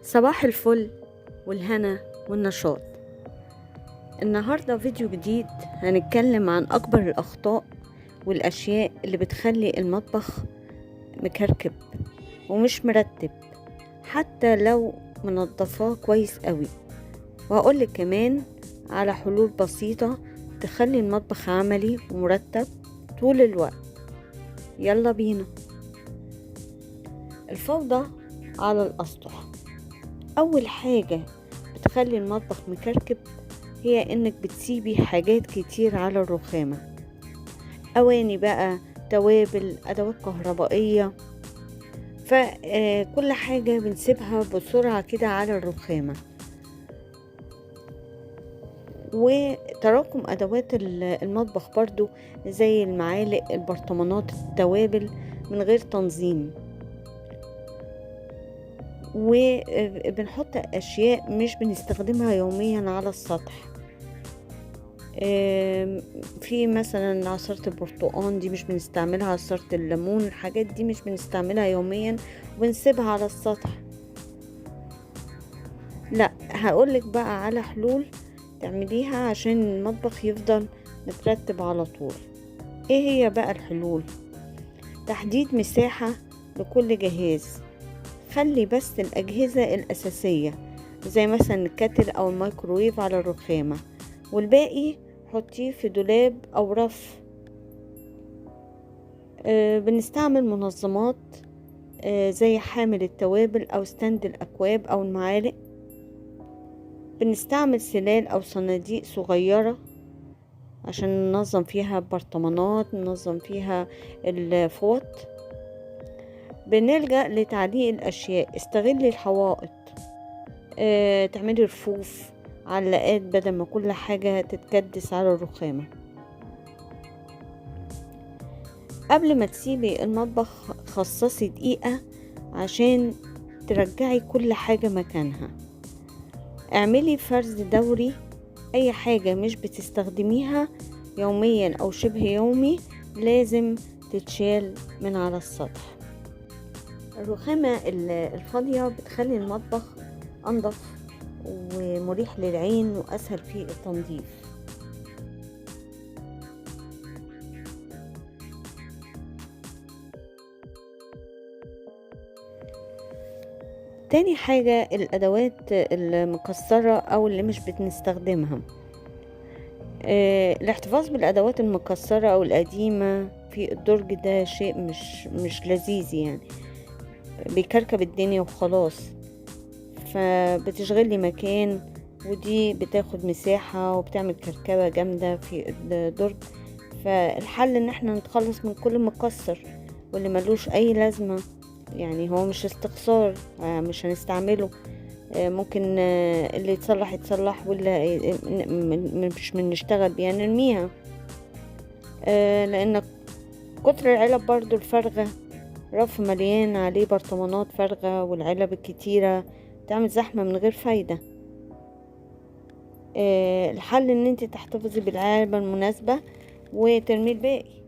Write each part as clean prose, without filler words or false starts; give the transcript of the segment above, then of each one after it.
صباح الفل والهنا والنشاط. النهاردة فيديو جديد هنتكلم عن أكبر الأخطاء والأشياء اللي بتخلي المطبخ مكركب ومش مرتب حتى لو منضفاه كويس قوي، وهقولك كمان على حلول بسيطة تخلي المطبخ عملي ومرتب طول الوقت. يلا بينا. الفوضى على الأسطح. أول حاجة بتخلي المطبخ مكركب هي إنك بتسيبي حاجات كتير على الرخامة، أواني بقى، توابل، أدوات كهربائية، فكل حاجة بنسيبها بسرعة كده على الرخامة. وتراكم أدوات المطبخ برضو زي المعالق، البرطمانات، التوابل من غير تنظيم. وبنحط أشياء مش بنستخدمها يوميا على السطح. في مثلا عصرة البرتقان دي مش بنستعملها، عصرة الليمون، الحاجات دي مش بنستعملها يوميا وبنسيبها على السطح. لا، هقولك بقى على حلول تعمليها عشان المطبخ يفضل مترتب على طول. ايه هي بقى الحلول؟ تحديد مساحة لكل جهاز. خلي بس الأجهزة الأساسية زي مثلا الكاتل أو الميكروويف على الرخامة، والباقي حطيه في دولاب أو رف. بنستعمل منظمات زي حامل التوابل أو ستاند الأكواب أو المعالق. بنستعمل سلال أو صناديق صغيرة عشان ننظم فيها برطمانات، ننظم فيها الفوط. بنلجأ لتعليق الأشياء. استغلي الحوائط، تعملي رفوف، علاقات، بدل ما كل حاجة تتكدس على الرخامة. قبل ما تسيبي المطبخ خصصي دقيقة عشان ترجعي كل حاجة مكانها. اعملي فرز دوري. اي حاجة مش بتستخدميها يوميا او شبه يومي لازم تتشال من على السطح. الرخامة الفاضية بتخلي المطبخ أنظف ومريح للعين وأسهل في التنظيف. تاني حاجة الأدوات المكسرة أو اللي مش بنستخدمها. الاحتفاظ بالأدوات المكسرة أو القديمة في الدرج ده شيء مش لذيذ، يعني بيكركب الدنيا وخلاص، فبتشغلي مكان ودي بتاخد مساحة وبتعمل كركبة جامدة في الدرج. فالحل ان احنا نتخلص من كل مكسر واللي ملوش اي لازمة، يعني هو مش استخسار، مش هنستعمله. ممكن اللي يتصلح واللي مش بنشتغل بيها نرميها. لان كتر العلب برضو الفارغة، رف مليان عليه برطمانات فارغة والعلب الكتيرة تعمل زحمة من غير فايدة. الحل ان انت تحتفظي بالعلبة المناسبة وترمي الباقي،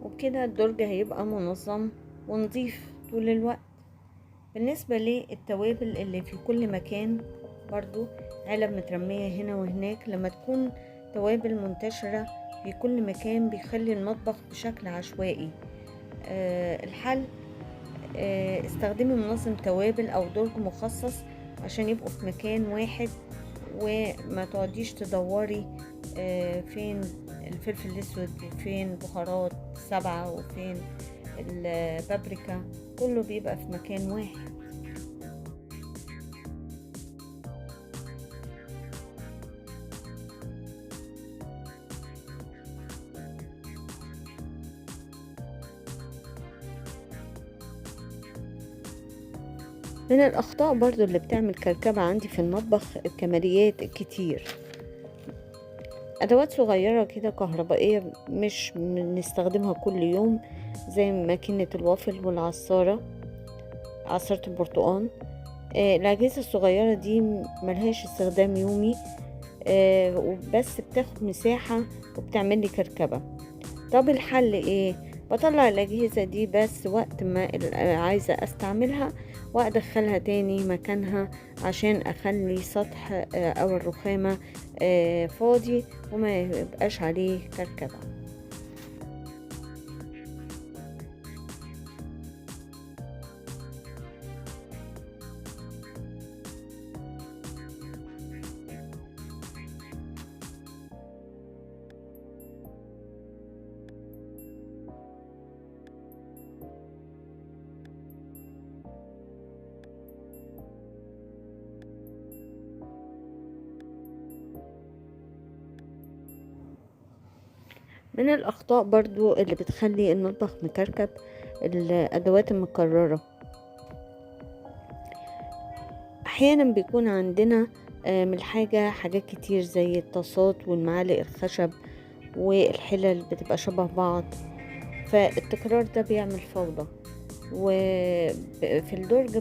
وبكده الدرج هيبقى منظم ونظيف طول الوقت. بالنسبة للتوابل اللي في كل مكان، برضو علب مترمية هنا وهناك، لما تكون توابل منتشرة في كل مكان بيخلي المطبخ بشكل عشوائي. الحل استخدمي منظم توابل او درج مخصص عشان يبقوا في مكان واحد، وما تقعديش تدوري فين الفلفل الاسود وفين بهارات سبعة وفين البابريكا، كله بيبقى في مكان واحد. من الأخطاء برضو اللي بتعمل كركبة عندي في المطبخ الكماليات الكتير. أدوات صغيرة كده كهربائية مش بنستخدمها كل يوم زي ماكينة الوافل والعصارة، عصارة البرتقان. الأجهزة الصغيرة دي ملهاش استخدام يومي، وبس بتاخد مساحة وبتعمل لي كركبة. طب الحل ايه؟ بطلع الأجهزة دي بس وقت ما عايزة استعملها وادخلها تاني مكانها عشان اخلي سطح او الرخامة فاضي وما يبقاش عليه كركبة. من الأخطاء برضو اللي بتخلي المطبخ مكركب الأدوات المكررة. أحيانا بيكون عندنا من الحاجة حاجات كتير زي الطاسات والمعالق الخشب والحلل بتبقى شبه بعض، فالتكرار ده بيعمل فوضى، وفي الدرج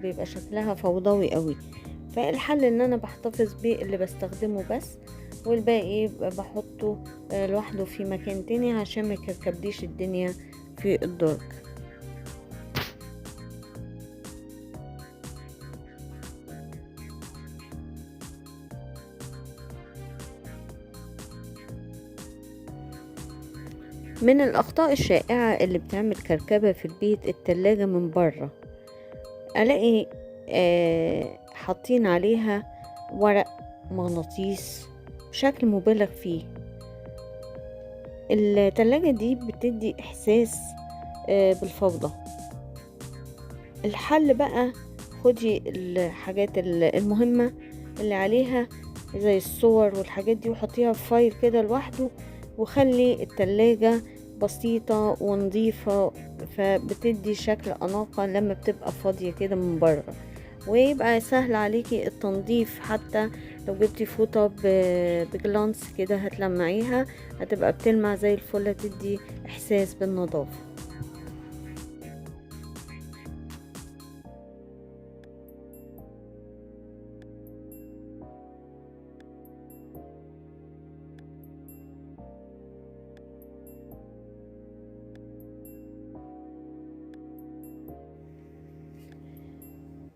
بيبقى شكلها فوضوي قوي. فالحل ان انا بحتفظ باللي بستخدمه بس، والباقي بحطه لوحده في مكان تاني عشان ما يكركبليش الدنيا في الدرج. من الأخطاء الشائعة اللي بتعمل كركبة في البيت التلاجة من بره. ألاقي حاطين عليها ورق مغناطيس بشكل مبالغ فيه. التلاجة دي بتدي إحساس بالفوضى. الحل بقى، خدي الحاجات المهمة اللي عليها زي الصور والحاجات دي وحطيها في فايل كده لوحده، وخلي التلاجة بسيطة ونظيفة، فبتدي شكل أناقة لما بتبقى فاضية كده من بره، ويبقى سهل عليكي التنظيف. حتى لو جبتي فوطة بجلانس كده هتلمعيها، هتبقى بتلمع زي الفل، تدي إحساس بالنظافة.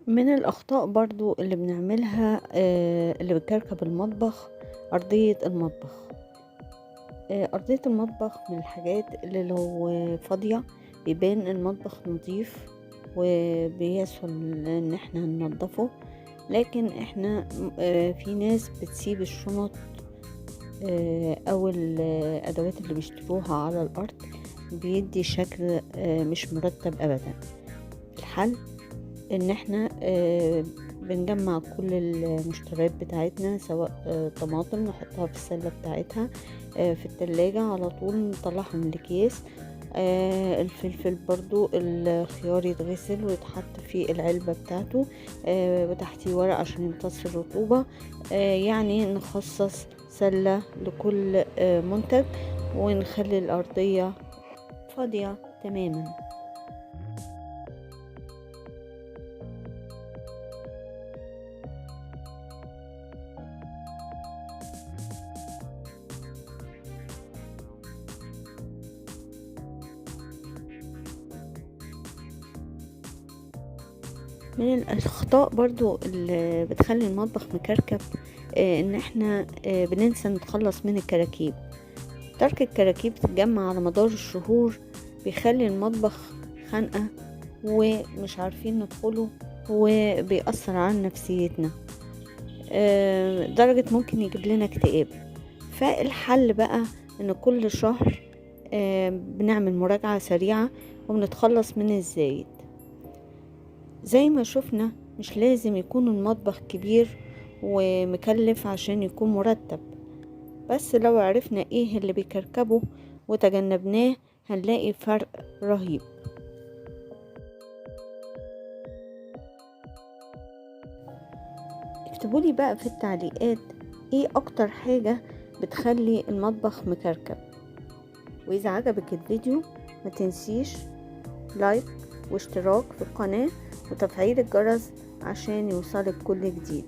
من الأخطاء برضو اللي بنعملها اللي بتكركب المطبخ، أرضية المطبخ. أرضية المطبخ من الحاجات اللي لو فاضية بيبان المطبخ نظيف وبيسهل ان احنا ننضفه، لكن احنا في ناس بتسيب الشنط او الادوات اللي بيشتروها على الارض، بيدي شكل مش مرتب ابدا. الحل ان احنا بنجمع كل المشتريات بتاعتنا، سواء طماطم نحطها في السلة بتاعتها في التلاجة على طول، نطلعها من الاكياس. الفلفل برضو، الخيار يتغسل ويتحط في العلبة بتاعته وتحتيه ورق عشان يمتص الرطوبة. يعني نخصص سلة لكل منتج، ونخلي الأرضية فاضية تماما. من الأخطاء برضو اللي بتخلي المطبخ مكركب ان احنا بننسى نتخلص من الكراكيب. ترك الكراكيب تتجمع على مدار الشهور بيخلي المطبخ خانقة ومش عارفين ندخله، وبيأثر على نفسيتنا درجة ممكن يجيب لنا اكتئاب. فالحل بقى ان كل شهر بنعمل مراجعة سريعة وبنتخلص من الزايد. زي ما شفنا مش لازم يكون المطبخ كبير ومكلف عشان يكون مرتب، بس لو عرفنا ايه اللي بيكركبه وتجنبناه هنلاقي فرق رهيب. اكتبولي بقى في التعليقات ايه اكتر حاجة بتخلي المطبخ مكركب، واذا عجبك الفيديو ما تنسيش لايك واشتراك في القناة وتفعيل الجرس عشان يوصلك كل جديد.